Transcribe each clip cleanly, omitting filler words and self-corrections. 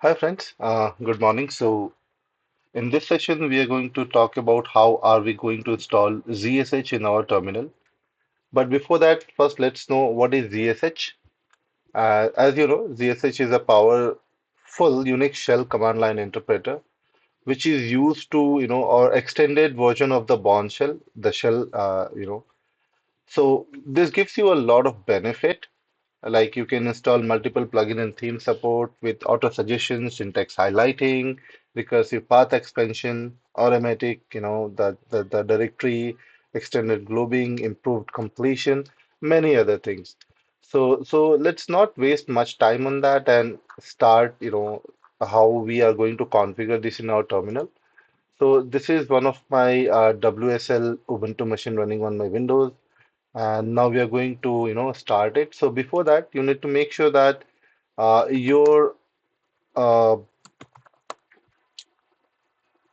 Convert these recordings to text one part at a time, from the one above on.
Hi friends, good morning. So in this session, we are going to talk about how are we going to install ZSH in our terminal. But before that, first let's know what is ZSH. As you know, ZSH is a powerful Unix shell command line interpreter, which is used to, or extended version of the Bourne shell, the shell, So this gives you a lot of benefit. Like you can install multiple plugin and theme support with auto suggestions, syntax highlighting, recursive path expansion, automatic, the directory, extended globbing, improved completion, many other things. So let's not waste much time on that and start, how we are going to configure this in our terminal. So this is one of my WSL Ubuntu machine running on my Windows. And now we are going to, start it. So before that, you need to make sure that your uh,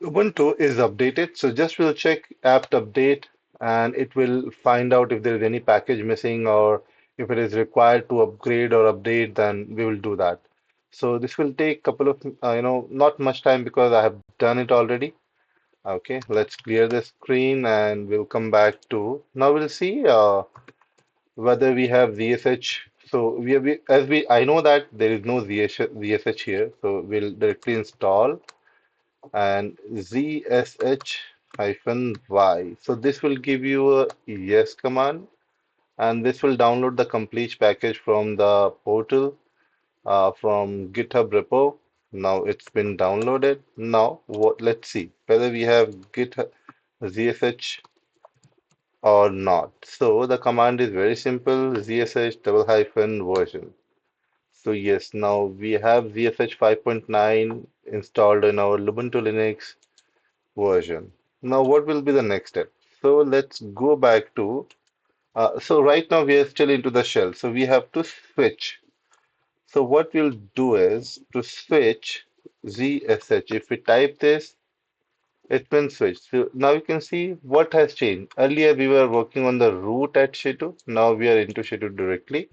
Ubuntu is updated. So just will check apt update and it will find out if there is any package missing or if it is required to upgrade or update, then we will do that. So this will take couple of, not much time because I have done it already. Okay, let's clear the screen and we'll come back to, now we'll see whether we have ZSH. So as we I know that there is no ZSH here, so we'll directly install and ZSH-Y. So this will give you a yes command, and this will download the complete package from the portal from GitHub repo. Now it's been downloaded. Now what? Let's see whether we have GitHub ZSH or not. So the command is very simple, ZSH double hyphen version. So yes, now we have ZSH 5.9 installed in our Ubuntu Linux version. Now what will be the next step? So let's go back to, so right now we are still into the shell. So we have to switch. So what we'll do is to switch ZSH. If we type this, it's been switched. So now you can see what has changed. Earlier we were working on the root at Shitu. Now we are into Shitu directly.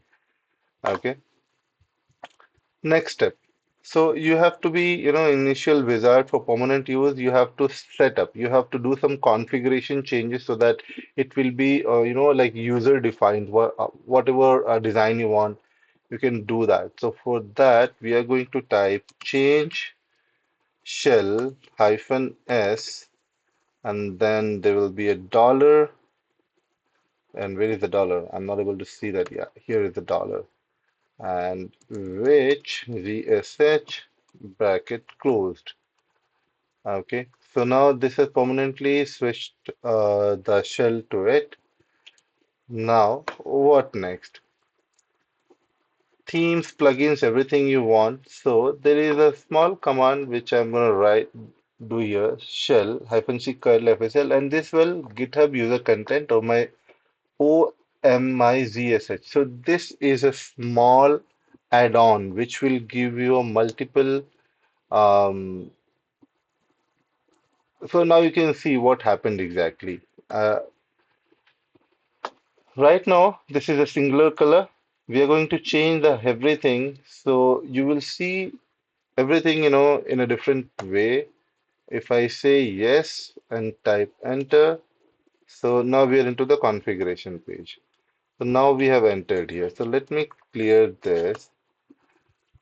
Okay. Next step. So you have to be, initial wizard for permanent use. You have to set up. You have to do some configuration changes so that it will be, like user defined. Whatever design you want, you can do that. So for that, we are going to type change shell hyphen s, and then there will be a dollar. And where is the dollar? I'm not able to see that. Yeah, here is the dollar. And which VSH bracket closed. Okay, so now this has permanently switched the shell to it. Now, what next? Themes, plugins, everything you want. So there is a small command which I'm going to do here, shell hyphen c curl fsl, and this will GitHub user content of my OMIZSH. So this is a small add-on which will give you a multiple. Um, so now you can see what happened exactly. Right now, this is a singular color. We are going to change the everything. So you will see everything, in a different way. If I say yes and type enter, so now we are into the configuration page. So now we have entered here. So let me clear this.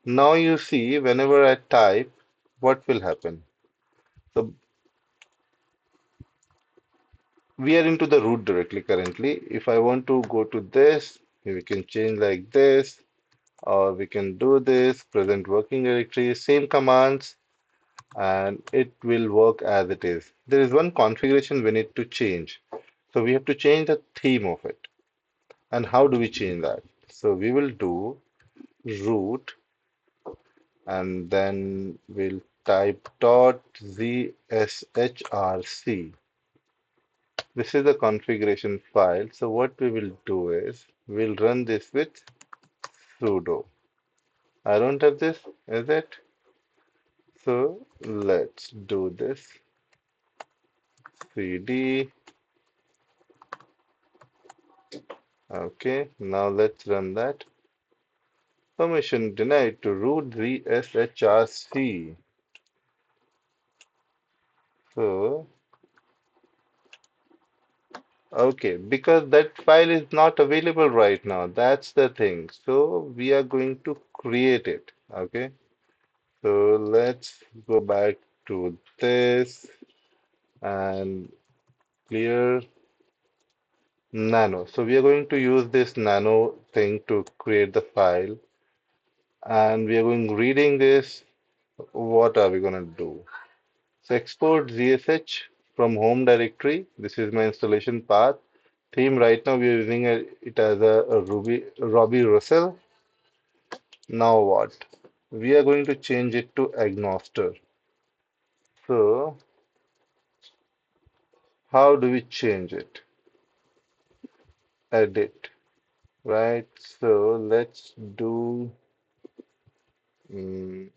Now you see whenever I type, what will happen? So we are into the root directly currently. If I want to go to this, we can change like this, or we can do this, present working directory, same commands, and it will work as it is. There is one configuration we need to change. So we have to change the theme of it. And how do we change that? So we will do root and then we'll type dot zshrc. This is the configuration file. So what we will do is we'll run this with sudo. I don't have this, is it? So let's do this. cd. Okay, now let's run that. Permission denied to root zshrc. So, okay, because that file is not available right now. That's the thing. So we are going to create it. Okay. So let's go back to this and clear nano. So we are going to use this nano thing to create the file, and we are going reading this. What are we going to do? So export ZSH from home directory. This is my installation path. Theme right now we are using it as a Robbie Russell. Now what? We are going to change it to agnoster. So how do we change it? Edit, right? So let's do mm,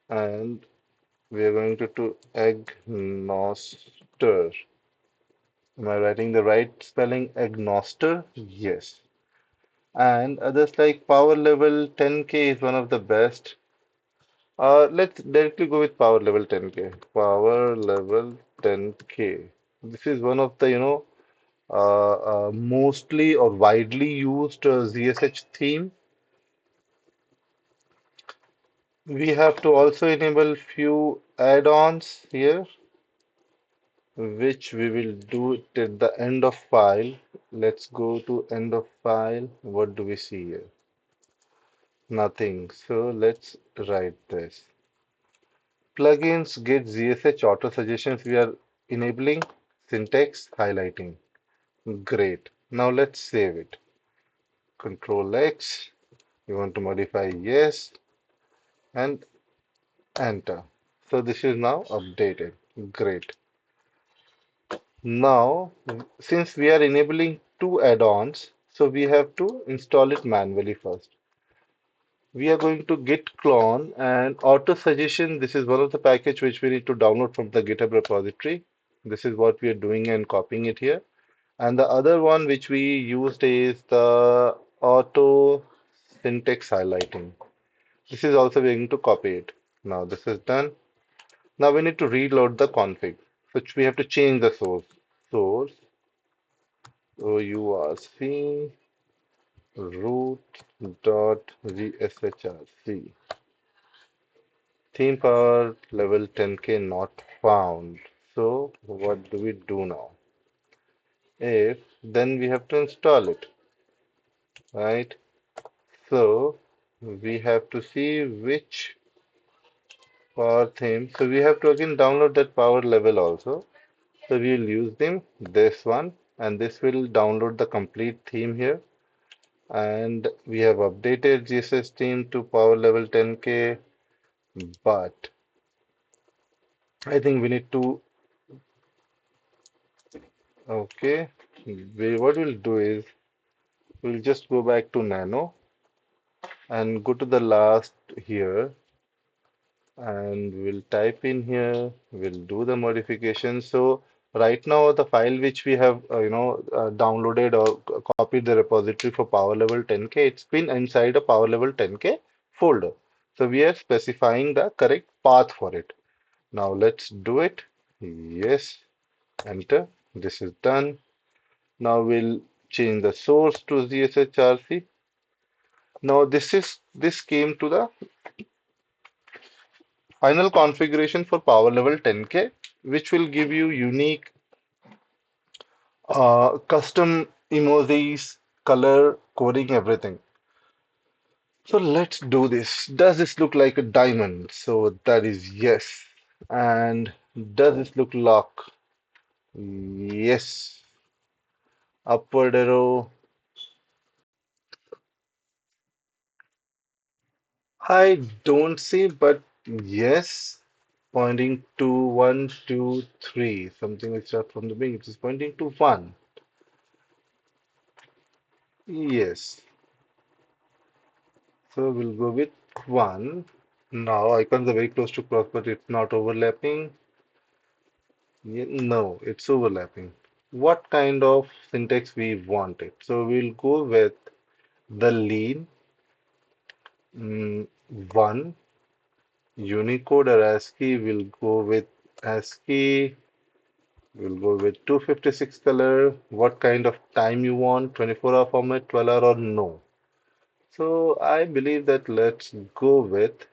and we are going to do agnoster. Am I writing the right spelling? Agnoster? Yes. And others like power level 10k is one of the best. Let's directly go with power level 10k. Power level 10k. This is one of the, mostly or widely used ZSH theme. We have to also enable few add-ons here, which we will do it at the end of file. Let's go to end of file. What do we see here? Nothing. So let's write this. Plugins get ZSH auto suggestions. We are enabling syntax highlighting. Great. Now let's save it. Control X. You want to modify yes and enter. So this is now updated. Great. Now, since we are enabling two add-ons, so we have to install it manually first. We are going to git clone and auto suggestion. This is one of the package which we need to download from the GitHub repository. This is what we are doing and copying it here. And the other one which we used is the auto syntax highlighting. This is also going to copy it. Now this is done. Now we need to reload the config, which we have to change the source. Source OURC root.zshrc. Theme power level 10k not found. So what do we do now? If then we have to install it, right? So we have to see which power theme. So we have to again download that power level also. So we will use them this one, and this will download the complete theme here. And we have updated GSS theme to power level 10k, but I think we need to, okay, what we'll do is we'll just go back to Nano and go to the last here, and we'll type in here, we'll do the modification. So right now the file which we have downloaded or copied the repository for power level 10k, it's been inside a power level 10k folder. So we are specifying the correct path for it. Now let's do it. Yes, enter. This is done. Now we'll change the source to zshrc. Now this came to the final configuration for power level 10k, which will give you unique custom emojis, color, coding, everything. So let's do this. Does this look like a diamond? So that is yes. And does this look lock? Yes. Upward arrow. I don't see, but yes. Pointing to one, two, three. Something which starts from the beginning. It is pointing to one. Yes. So we'll go with one. Now icons are very close to cross, but it's not overlapping. No, it's overlapping. what kind of syntax we want it. So we'll go with the lean mm, 1 Unicode or ASCII. We'll go with ASCII. We'll go with 256 color. What kind of time you want? 24-hour format, 12-hour or no? So I believe that let's go with,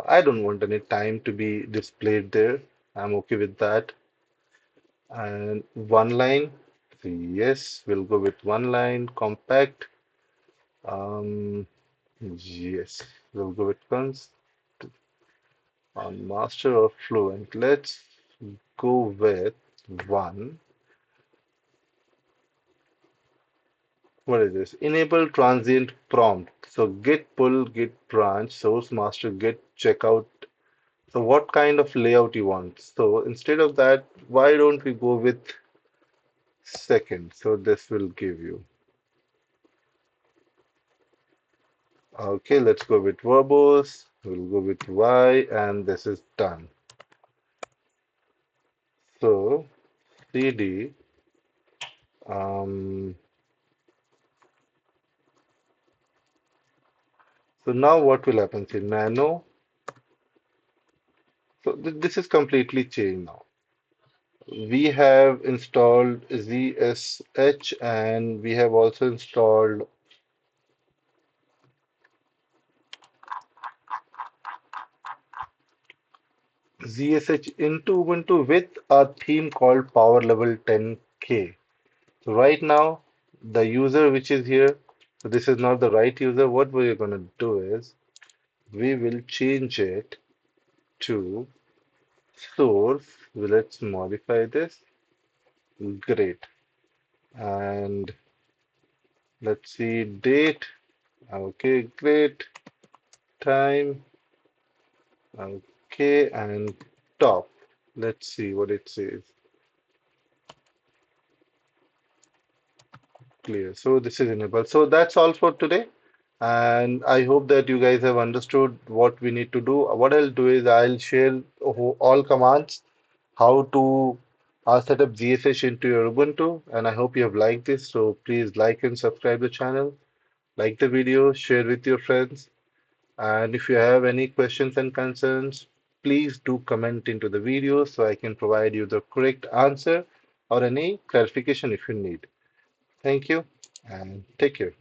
I don't want any time to be displayed there. I'm okay with that. And one line, so yes, we'll go with one line, compact. Yes, we'll go with cons on master or fluent. Let's go with one. What is this? Enable transient prompt. So git pull, git branch, source master, git checkout. So what kind of layout you want? So instead of that, why don't we go with second? So this will give you. Okay, let's go with verbose. We'll go with Y, and this is done. So CD. Um, so now what will happen? See nano. So this is completely changed now. We have installed ZSH and we have also installed ZSH into Ubuntu with a theme called Powerlevel10k. So right now, the user which is here, so this is not the right user. What we're going to do is we will change it to source. Let's modify this. Great. And let's see date. Okay, great. Time. Okay, and top. Let's see what it says. Clear. So this is enabled. So that's all for today. And I hope that you guys have understood what we need to do. What I'll do is I'll share all commands, how to set up ZSH into your Ubuntu. And I hope you have liked this. So please like and subscribe the channel, like the video, share with your friends. And if you have any questions and concerns, please do comment into the video so I can provide you the correct answer or any clarification if you need. Thank you and take care.